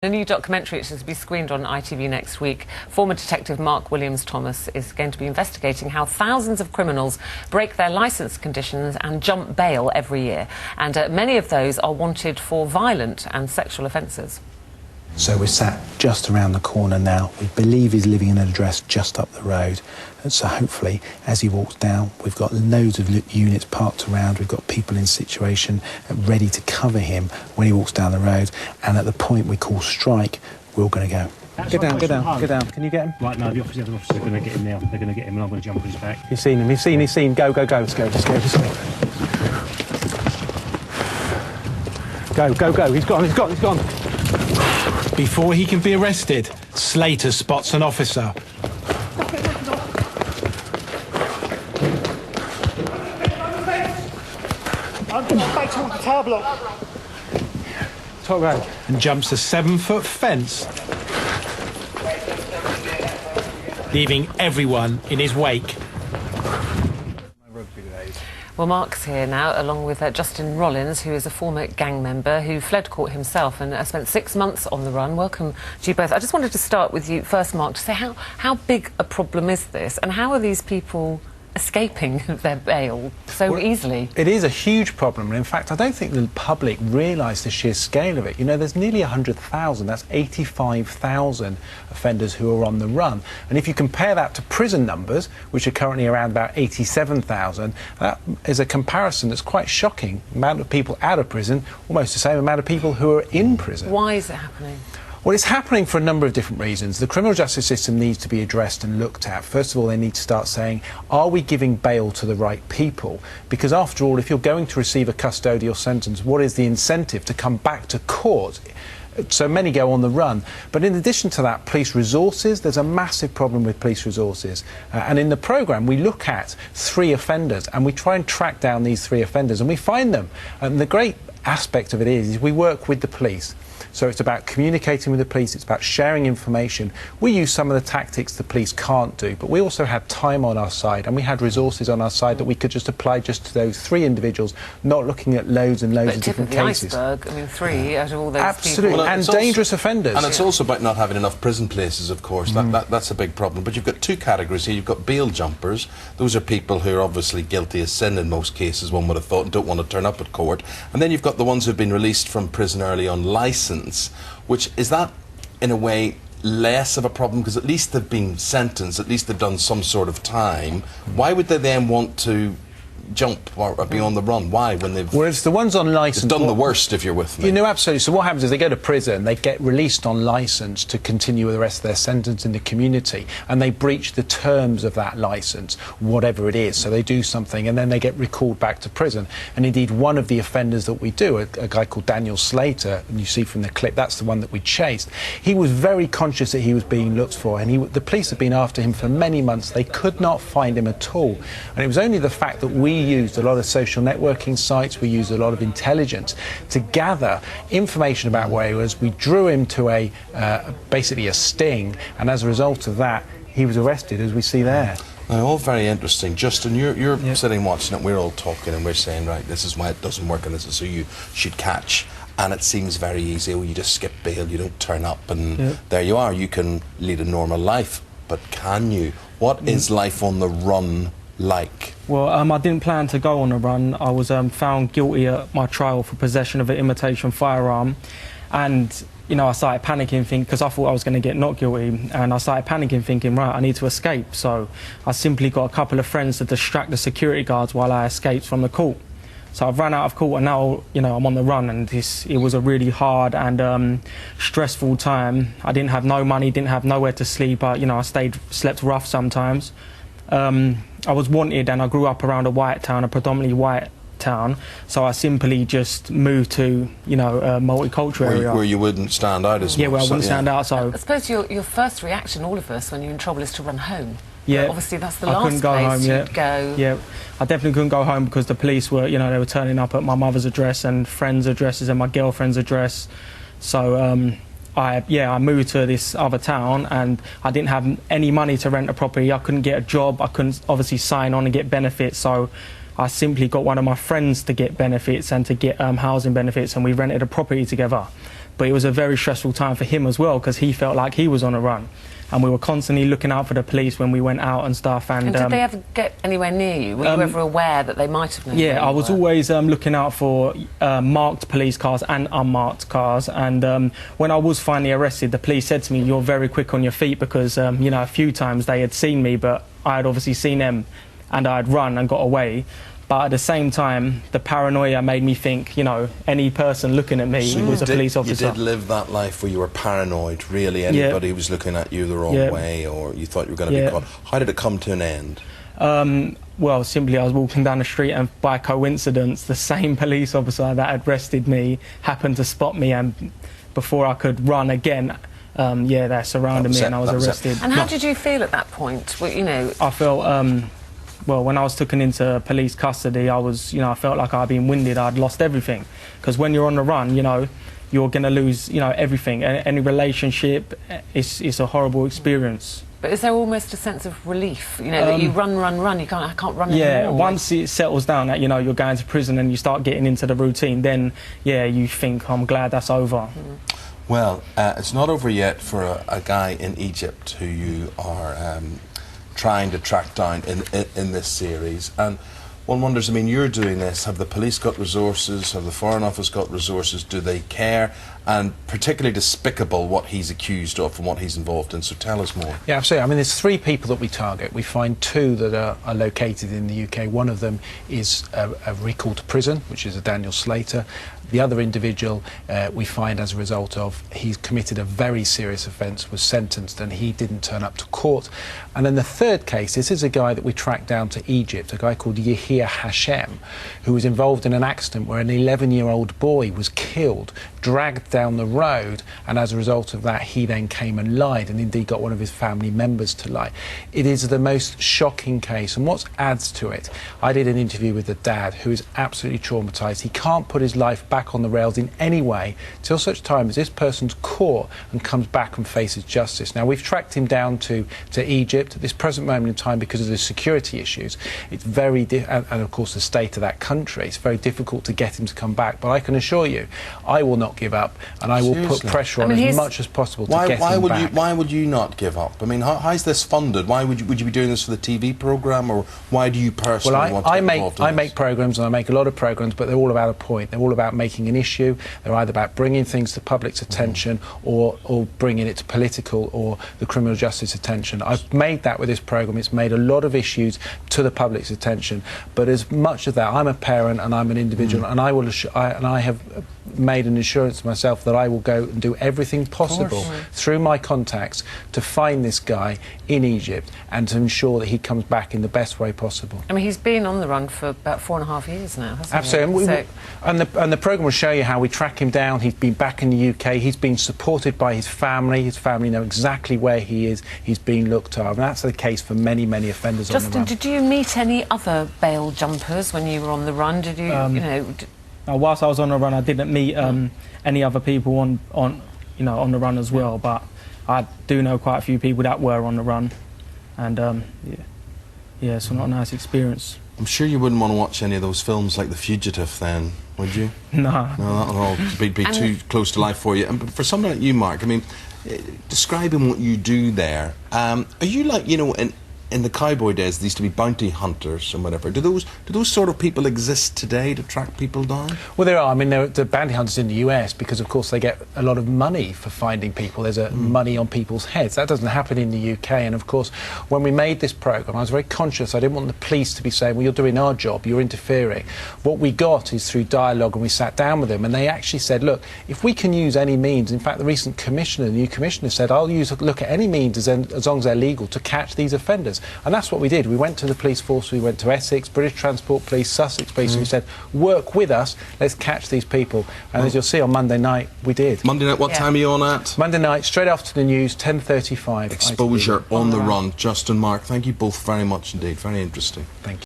A new documentary which is to be screened on ITV next week. Former detective Mark Willaims-Thomas is going to be investigating how thousands of criminals break their licence conditions and jump bail every year. And many of those are wanted for violent and sexual offences. So we're sat just around the corner now. We believe he's living in an address just up the road. And so hopefully, as he walks down, we've got loads of units parked around. We've got people in situation ready to cover him when he walks down the road. And at the point we call strike, we're all going to go. Get down, get down, get down. Can you get him? Right, no, the other officers are going to get him now. They're going to get him and I'm going to jump on his back. You've seen him, you've seen. Go, go, go. Let's go, let's go, let's go. Go, go, go. He's gone. Before he can be arrested, Slater spots an officer. I'm going back towards the tower block. Top road. And jumps a 7-foot fence, leaving everyone in his wake. Well, Mark's here now, along with Justin Rollins, who is a former gang member who fled court himself and spent 6 months on the run. Welcome to you both. I just wanted to start with you first, Mark, to say how big a problem is this and how are these people escaping their bail so easily? It is a huge problem, and in fact I don't think the public realise the sheer scale of it. You know, there's nearly 100,000, that's 85,000 offenders who are on the run, and if you compare that to prison numbers, which are currently around about 87,000, that is a comparison that's quite shocking. The amount of people out of prison, almost the same amount of people who are in prison. Why is it happening? Well, it's happening for a number of different reasons. The criminal justice system needs to be addressed and looked at. First of all, they need to start saying, are we giving bail to the right people? Because after all, if you're going to receive a custodial sentence, what is the incentive to come back to court? So many go on the run. But in addition to that, police resources, there's a massive problem with police resources. And in the programme, we look at 3 offenders and we try and track down these 3 offenders and we find them. And the great aspect of it is we work with the police. So it's about communicating with the police, it's about sharing information. We use some of the tactics the police can't do, but we also had time on our side and we had resources on our side that we could just apply just to those 3 individuals, not looking at loads and loads of different cases. Iceberg, I mean, 3 out of all those Absolutely, people. and dangerous offenders. And it's also about not having enough prison places, of course. That's a big problem. But you've got 2 categories here. You've got bail jumpers. Those are people who are obviously guilty as sin in most cases, one would have thought, and don't want to turn up at court. And then you've got the ones who've been released from prison early on licence, which is that, in a way, less of a problem because at least they've been sentenced, at least they've done some sort of time. Why would they then want to jump or be on the run? Why, when they've... Whereas the ones on licence... done the worst, if you're with me. You know, absolutely. So what happens is they go to prison, they get released on licence to continue with the rest of their sentence in the community, and they breach the terms of that licence, whatever it is. So they do something, and then they get recalled back to prison. And indeed, one of the offenders that we do, a guy called Daniel Slater, and you see from the clip, that's the one that we chased, he was very conscious that he was being looked for, and the police had been after him for many months. They could not find him at all. And it was only the fact that we used a lot of social networking sites, we used a lot of intelligence to gather information about where he was. We drew him to basically a sting, and as a result of that, he was arrested, as we see there. Now, all very interesting. Justin, you're sitting watching it, we're all talking and we're saying, right, this is why it doesn't work and this is who you should catch. And it seems very easy. Oh, you just skip bail, you don't turn up, and there you are. You can lead a normal life. But can you? What is life on the run like? Well, I didn't plan to go on a run. I was found guilty at my trial for possession of an imitation firearm, and you know, I started panicking, because I thought I was going to get not guilty, and I started panicking, thinking, right, I need to escape. So I simply got a couple of friends to distract the security guards while I escaped from the court. So I've run out of court, and now, you know, I'm on the run, and it was a really hard and stressful time. I didn't have no money, didn't have nowhere to sleep. You know, I slept rough sometimes. I was wanted, and I grew up around a predominantly white town, so I simply just moved to, you know, a multicultural area. Where you wouldn't stand out as much. Yeah, where I wouldn't stand out, so... I suppose your first reaction, all of us, when you're in trouble is to run home. Yeah. But obviously that's the last place you'd go. Yeah, I definitely couldn't go home because the police were, you know, they were turning up at my mother's address and friends' addresses and my girlfriend's address. So, I moved to this other town and I didn't have any money to rent a property. I couldn't get a job. I couldn't obviously sign on and get benefits. So I simply got one of my friends to get benefits and to get housing benefits, and we rented a property together. but it was a very stressful time for him as well, because he felt like he was on a run. And we were constantly looking out for the police when we went out and stuff. And did they ever get anywhere near you? Were you ever aware that they might have known? Yeah, I was always looking out for marked police cars and unmarked cars. And when I was finally arrested, the police said to me, "You're very quick on your feet," because, you know, a few times they had seen me, but I had obviously seen them and I'd run and got away. But at the same time, the paranoia made me think, you know, any person looking at me was a police officer. You did live that life where you were paranoid, really? Anybody was looking at you the wrong way, or you thought you were going to be caught. How did it come to an end? Well, simply I was walking down the street and by coincidence, the same police officer that had arrested me happened to spot me, and before I could run again, they surrounded me and I was arrested. And how did you feel at that point? Well, you know, I felt... well, when I was taken into police custody, I felt like I'd been winded. I'd lost everything. Because when you're on the run, you know, you're going to lose, you know, everything. Any relationship, it's a horrible experience. But is there almost a sense of relief, you know, that you run, I can't run anymore? Yeah, once it settles down that, you know, you're going to prison and you start getting into the routine, then, yeah, you think, I'm glad that's over. Well, it's not over yet for a guy in Egypt who you are... trying to track down in this series, and one wonders, I mean, you're doing this, have the police got resources, have the Foreign Office got resources, do they care, and particularly despicable what he's accused of and what he's involved in, so tell us more. Yeah, absolutely. I mean, there's 3 people that we target. We find 2 that are located in the UK. One of them is a recall to prison, which is a Daniel Slater. The other individual we find as a result of he's committed a very serious offence, was sentenced, and he didn't turn up to court. And then the third case, this is a guy that we tracked down to Egypt, a guy called Yahya Hashem, who was involved in an accident where an 11-year-old boy was killed, dragged down the road, and as a result of that he then came and lied, and indeed got one of his family members to lie. It is the most shocking case, and what adds to it, I did an interview with the dad who is absolutely traumatised. He can't put his life back on the rails in any way till such time as this person's caught and comes back and faces justice. Now, we've tracked him down to Egypt at this present moment in time because of the security issues. It's very and of course the state of that country. It's very difficult to get him to come back, but I can assure you I will not give up, and I will put pressure on as much as possible to get him back. Why would you not give up? I mean, how's this funded? Why would you be doing this for the TV programme, or why do you personally want to get involved in this? I make programmes, and I make a lot of programmes, but they're all about a point. They're all about making an issue. They're either about bringing things to public's attention or bringing it to political or the criminal justice attention. I've made that with this programme. It's made a lot of issues to the public's attention, but as much of that, I'm a parent and I'm an individual, and I have made an assurance to myself that I will go and do everything possible through my contacts to find this guy in Egypt and to ensure that he comes back in the best way possible. I mean, he's been on the run for about 4.5 years now, hasn't Absolutely. he? And the programme will show you how we track him down. He's been back in the UK. He's been supported by his family. His family know exactly where he is. He's been looked after. And that's the case for many, many offenders on the run. Did you meet any other bail jumpers when you were on the run? Did you, you know... whilst I was on the run, I didn't meet any other people on the run as well, but I do know quite a few people that were on the run, and it's not a nice experience. I'm sure you wouldn't want to watch any of those films like The Fugitive then, would you? No. No, that'll all be too close to life for you. And for someone like you, Mark, I mean, describing what you do there, are you like, you know, in the cowboy days, there used to be bounty hunters and whatever. Do those sort of people exist today to track people down? Well, there are. I mean, the bounty hunters in the US, because of course they get a lot of money for finding people. There's money on people's heads. That doesn't happen in the UK. And of course, when we made this programme, I was very conscious. I didn't want the police to be saying, well, you're doing our job, you're interfering. What we got is through dialogue, and we sat down with them, and they actually said, look, if we can use any means, in fact, the recent commissioner, the new commissioner said, I'll look at any means as long as they're legal to catch these offenders. And that's what we did. We went to the police force, we went to Essex, British Transport Police, Sussex Police, and we said, work with us, let's catch these people. And as you'll see on Monday night, we did. Monday night, what time are you on at? Monday night, straight after the news, 10:35. Exposure, ITV. On the run. Justin, Mark, thank you both very much indeed. Very interesting. Thank you.